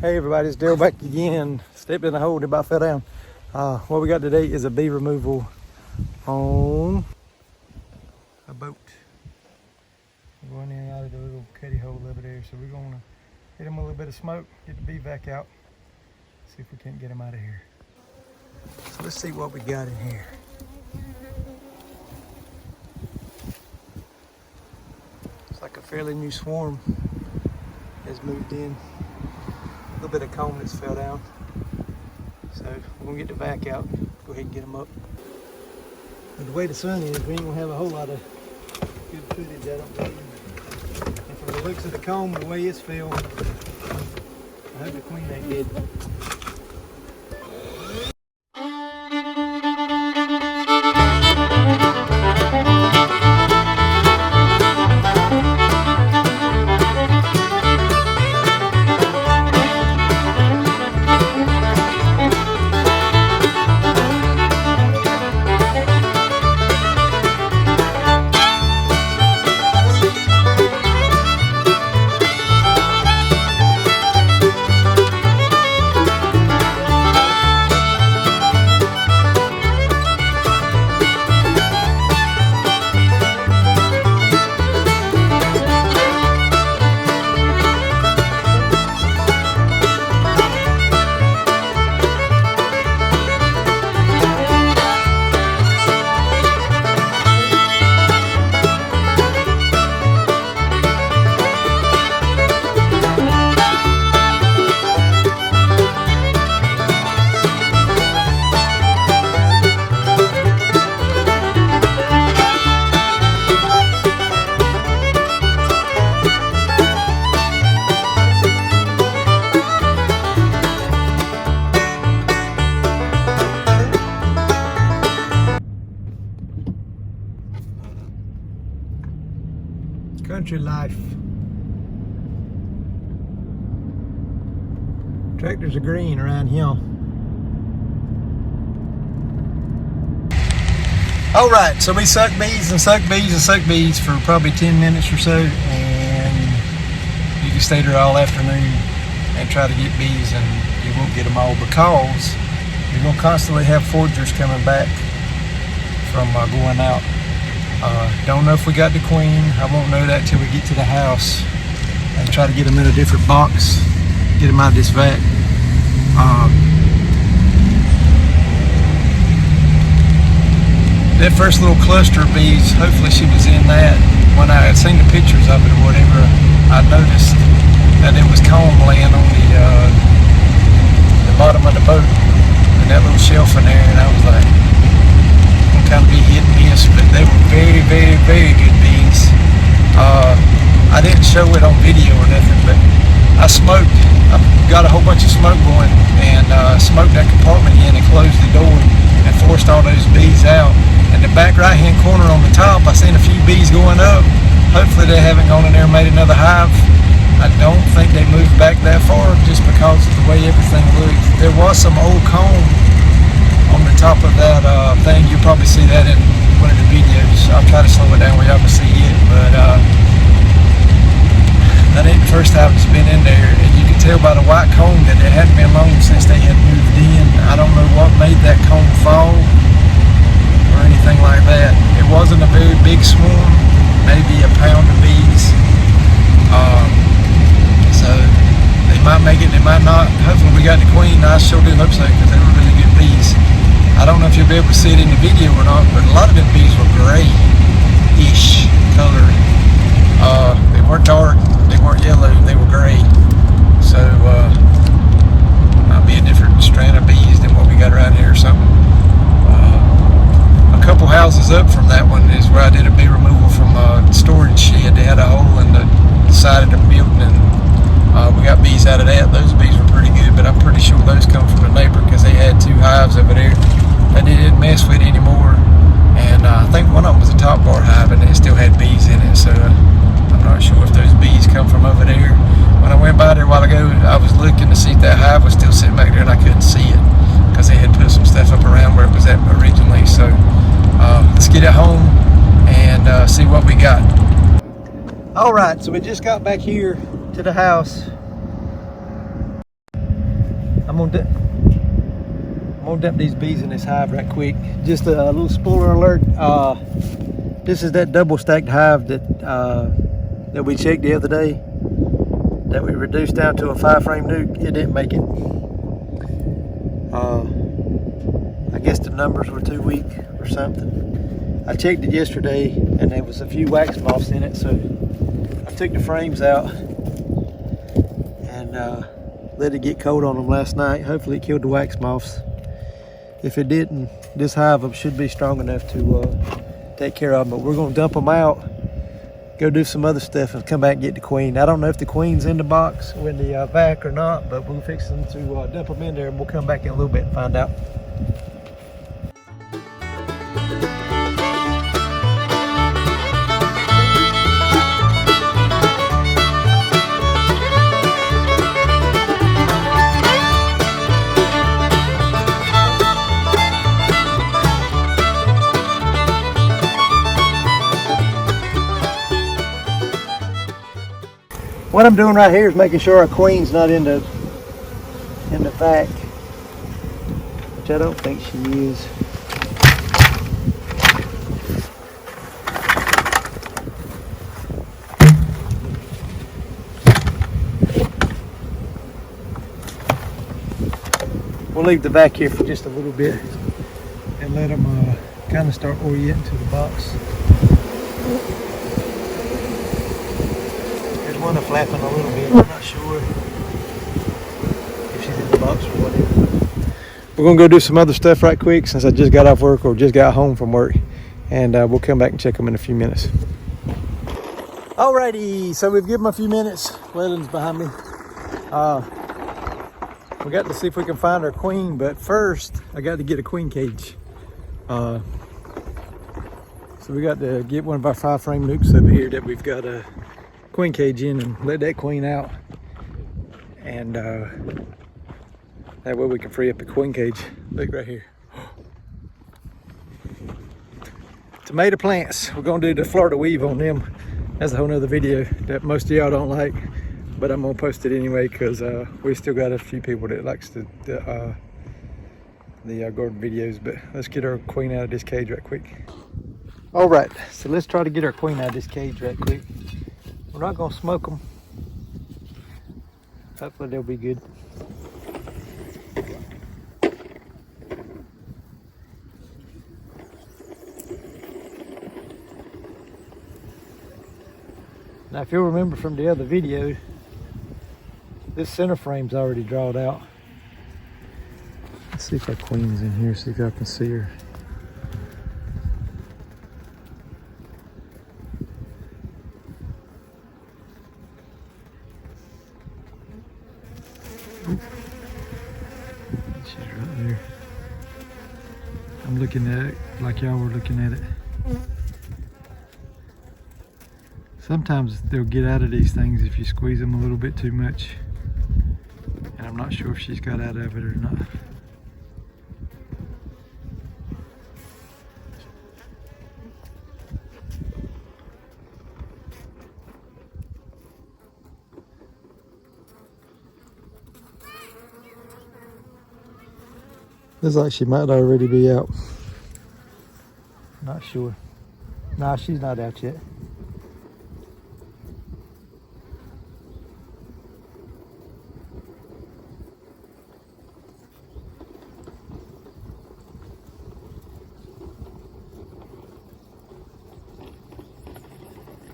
Hey everybody, it's Daryl back again. Stepped in the hole, about fell down. What we got today is a bee removal on a boat. We're going in and out of the little cuddy hole over there, so we're gonna hit them a little bit of smoke, get the bee back out, see if we can't get them out of here. So let's see what we got in here. It's like a fairly new swarm has moved in. A little bit of comb that's fell down. So we're gonna get the vac out, go ahead and get them up. But the way the sun is, we ain't gonna have a whole lot of good footage, I don't believe. And from the looks of the comb, the way it's filled, I hope the queen ain't dead. Country life. Tractors are green around here. All right, so we suck bees and suck bees and suck bees for probably 10 minutes or so, and you can stay there all afternoon and try to get bees, and you won't get them all because you're gonna constantly have foragers coming back from going out. Don't know if we got the queen. I won't know that till we get to the house and try to get them in a different box, get them out of this vac. That first little cluster of bees, hopefully she was in that. When I had seen the pictures of it or whatever, I noticed that it was comb laying on the bottom of the boat and that little shelf in there, and I was like, kind of be hit and miss, but they were very, very, very good bees. I didn't show it on video or nothing, but I got a whole bunch of smoke going, and smoked that compartment in and closed the door and forced all those bees out. And the back right hand corner on the top, I seen a few bees going up. Hopefully they haven't gone in there and made another hive. I don't think they moved back that far just because of the way everything looked. There was some old comb on the top of that thing. You'll probably see that in one of the videos. I'll try to slow it down where y'all can see it, but that ain't the first time it's been in there, and you can tell by the white comb that it hadn't been long since they had moved in. I don't know what made that comb fall or anything like that. It wasn't a very big swarm, maybe a pound of bees, so they might make it, they might not. Hopefully we got the queen. I sure do hope so, because they were really good bees. I don't know if you'll be able to see it in the video or not, but a lot of them bees were gray-ish color. They weren't dark, they weren't yellow, they were gray. So, might be a different strand of bees than what we got around here or something. A couple houses up from that one is where I did a bee removal from a storage shed. They had a hole in the side of the building, and we got bees out of that. Those bees were pretty good, but I'm pretty sure those come from the neighbor because they had 2 hives over there that they didn't mess with anymore. And I think one of them was a top bar hive, and it still had bees in it. So I'm not sure if those bees come from over there. When I went by there a while ago, I was looking to see if that hive was still sitting back there, and I couldn't see it because they had put some stuff up around where it was at originally. So let's get it home and see what we got. All right, so we just got back here to the house. I'm gonna dump these bees in this hive right quick. Just a little spoiler alert. This is that double stacked hive that we checked the other day, that we reduced down to a 5-frame nuke. It didn't make it. I guess the numbers were too weak or something. I checked it yesterday and there was a few wax moths in it, so I took the frames out and let it get cold on them last night. Hopefully it killed the wax moths. If it didn't, this hive should be strong enough to take care of them. But we're gonna dump them out, go do some other stuff, and come back and get the queen. I don't know if the queen's in the box or in the vac or not, but we're fixing to dump them in there, and we'll come back in a little bit and find out. What I'm doing right here is making sure our queen's not in the vac, which I don't think she is. We'll leave the vac here for just a little bit and let them kind of start orienting to the box. One of flapping a little bit. I'm not sure if she's in the box or whatever. We're gonna go do some other stuff right quick since I just got off work or just got home from work, and we'll come back and check them in a few minutes. Alrighty, so we've given them a few minutes. Waylon's behind me. We got to see if we can find our queen, but first I got to get a queen cage. So we got to get one of our 5-frame nukes over here that we've got a queen cage in and let that queen out, and that way we can free up the queen cage. Look right here. Tomato plants. We're gonna do the Florida weave on them. That's a whole nother video that most of y'all don't like, but I'm gonna post it anyway because we still got a few people that likes the garden videos. But let's get our queen out of this cage right quick. All right, so let's try to get our queen out of this cage right quick. We're not gonna smoke them. Hopefully they'll be good. Now, if you'll remember from the other video, this center frame's already drawn out. Let's see if our queen's in here, see if y'all can see her. She's right there. I'm looking at it like y'all were looking at it. Sometimes they'll get out of these things if you squeeze them a little bit too much. And I'm not sure if she's got out of it or not. Looks like she might already be out. Not sure. Nah, she's not out yet.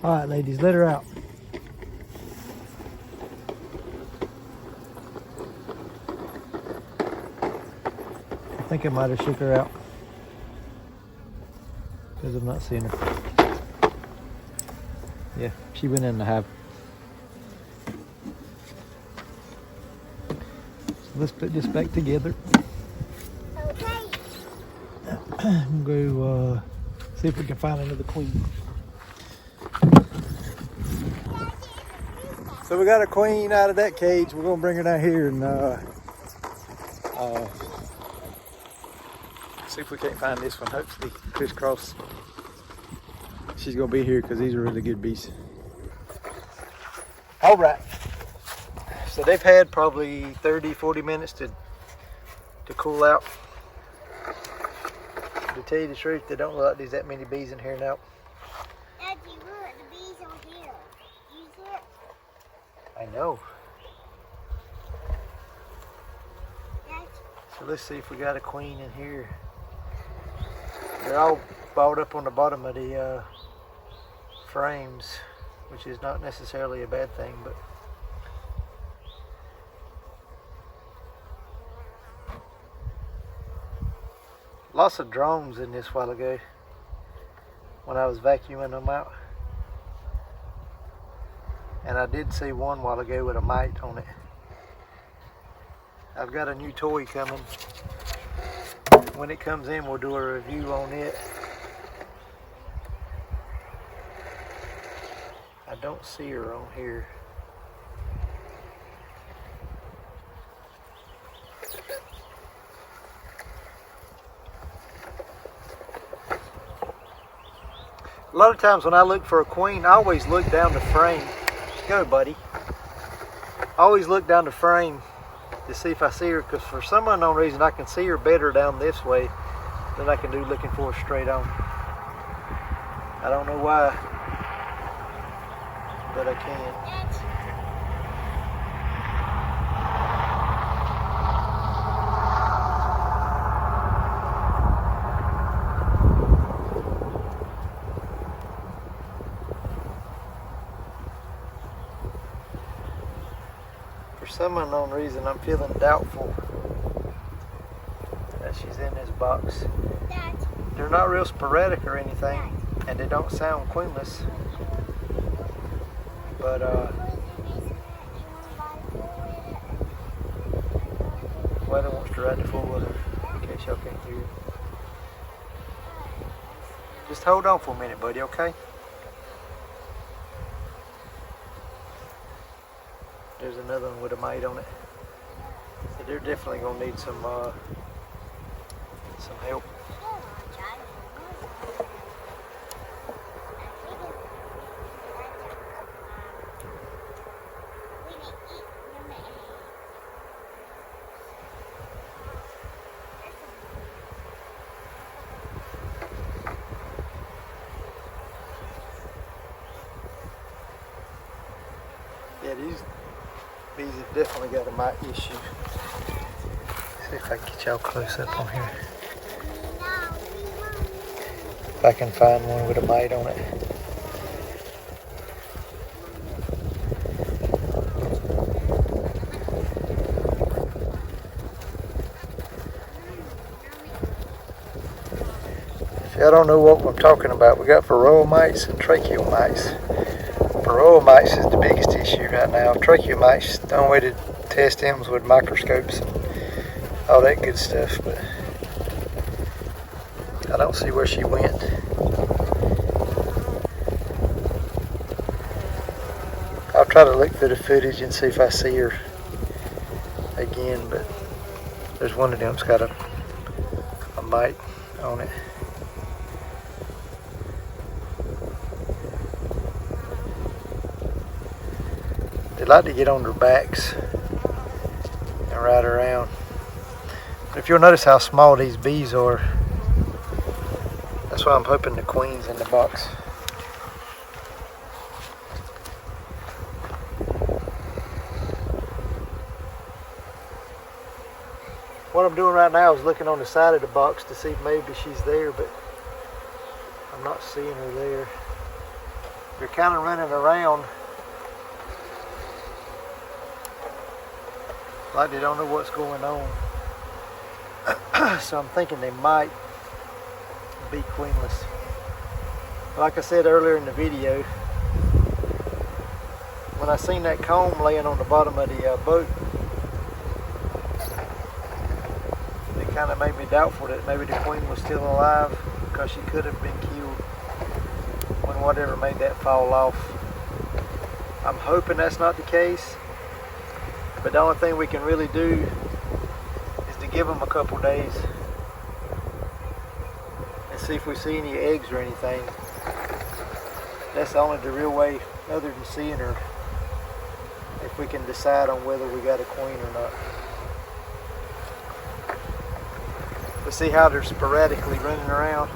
All right, ladies, let her out. I think I might have shook her out because I'm not seeing her. Yeah, she went in the hive. So let's put this back together. Okay. I'm going to go see if we can find another queen. So we got a queen out of that cage. We're gonna bring her down here and see if we can't find this one. Hopefully, crisscross. She's gonna be here because these are really good bees. All right. So they've had probably 30-40 minutes to cool out. To tell you the truth, they don't look like there's that many bees in here now. Daddy, look, the bees are here. You see it? I know. Daddy. So let's see if we got a queen in here. They're all balled up on the bottom of the frames, which is not necessarily a bad thing, but lots of drones in this while ago when I was vacuuming them out. And I did see one while ago with a mite on it. I've got a new toy coming. When it comes in, we'll do a review on it. I don't see her on here. A lot of times when I look for a queen, I always look down the frame. Go, buddy. I always look down the frame to see if I see her, because for some unknown reason I can see her better down this way than I can do looking for her straight on. I don't know why, but I can. For some unknown reason, I'm feeling doubtful that she's in this box. They're not real sporadic or anything, and they don't sound queenless. But Weather wants to ride the four-wheeler, in case y'all can't hear it. Just hold on for a minute, buddy, okay? There's another one with a mite on it. So they're definitely gonna need some help. Yeah, these bees have definitely got a mite issue. See if I can get y'all close up on here. If I can find one with a mite on it. If y'all don't know what I'm talking about, we got varroa mites and tracheal mites. Varroa mites is the biggest issue right now. Tracheal mites, the only way to test them is with microscopes and all that good stuff, but I don't see where she went. I'll try to look through the footage and see if I see her again, but there's one of them's got a mite on it. They like to get on their backs and ride around. But if you'll notice how small these bees are, that's why I'm hoping the queen's in the box. What I'm doing right now is looking on the side of the box to see if maybe she's there, but I'm not seeing her there. They're kind of running around like they don't know what's going on. So I'm thinking they might be queenless. Like I said earlier in the video, when I seen that comb laying on the bottom of the boat, it kind of made me doubtful that maybe the queen was still alive, because she could have been killed when whatever made that fall off. I'm hoping that's not the case. But the only thing we can really do is to give them a couple days and see if we see any eggs or anything. That's the only the real way, other than seeing her, if we can decide on whether we got a queen or not. But see how they're sporadically running around.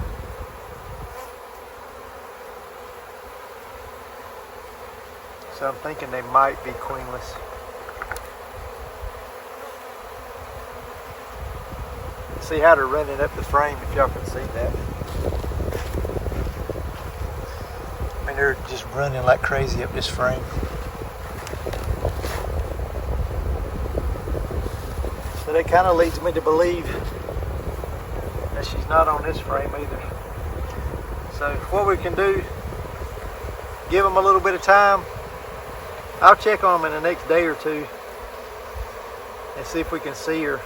So I'm thinking they might be queenless. See how they're running up the frame, if y'all can see that. I mean, they're just running like crazy up this frame. So that kind of leads me to believe that she's not on this frame either. So what we can do, give them a little bit of time. I'll check on them in the next day or two and see if we can see her.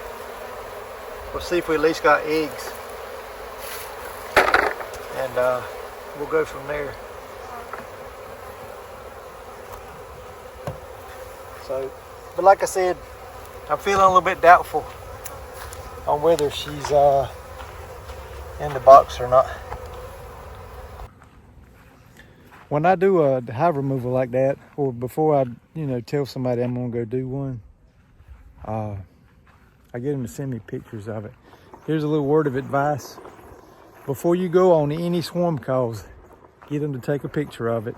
We'll see if we at least got eggs, and we'll go from there. So, but like I said, I'm feeling a little bit doubtful on whether she's in the box or not. When I do a hive removal like that, or before I, tell somebody I'm gonna go do one, I get them to send me pictures of it. Here's a little word of advice. Before you go on any swarm calls, get them to take a picture of it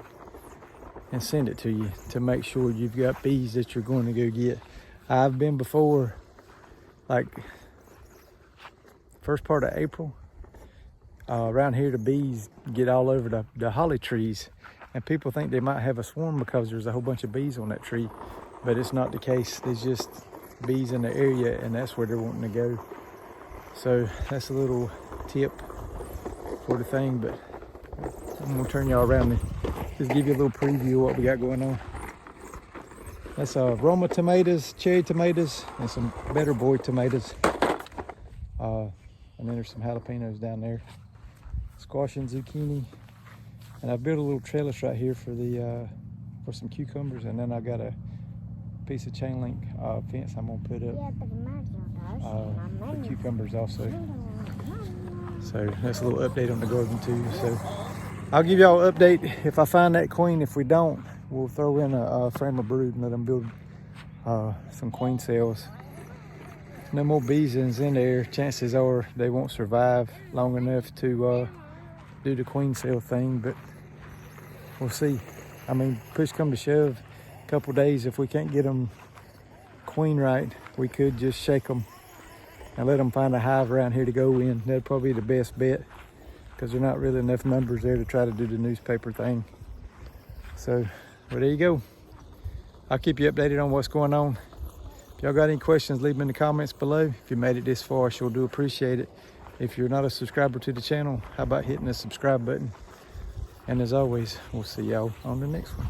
and send it to you to make sure you've got bees that you're going to go get. I've been before, like first part of April, around here the bees get all over the holly trees, and people think they might have a swarm because there's a whole bunch of bees on that tree, but it's not the case. There's just bees in the area, and that's where they're wanting to go. So that's a little tip for the thing, but I'm gonna turn y'all around and just give you a little preview of what we got going on. That's Roma tomatoes, cherry tomatoes, and some Better Boy tomatoes. And then there's some jalapenos down there, squash and zucchini. And I built a little trellis right here for for some cucumbers, and then I got a piece of chain link fence I'm gonna put up for cucumbers also. So that's a little update on the garden too. So I'll give y'all an update if I find that queen. If we don't, we'll throw in a frame of brood and let them build some queen cells. No more bees in there. Chances are they won't survive long enough to do the queen cell thing, but we'll see. I mean, push come to shove, a couple days, if we can't get them queen right, we could just shake them and let them find a hive around here to go in. That'd probably be the best bet, because there's not really enough numbers there to try to do the newspaper thing. So, well, there you go. I'll keep you updated on what's going on. If y'all got any questions, leave them in the comments below. If you made it this far, I sure do appreciate it. If you're not a subscriber to the channel, how about hitting the subscribe button? And as always, we'll see y'all on the next one.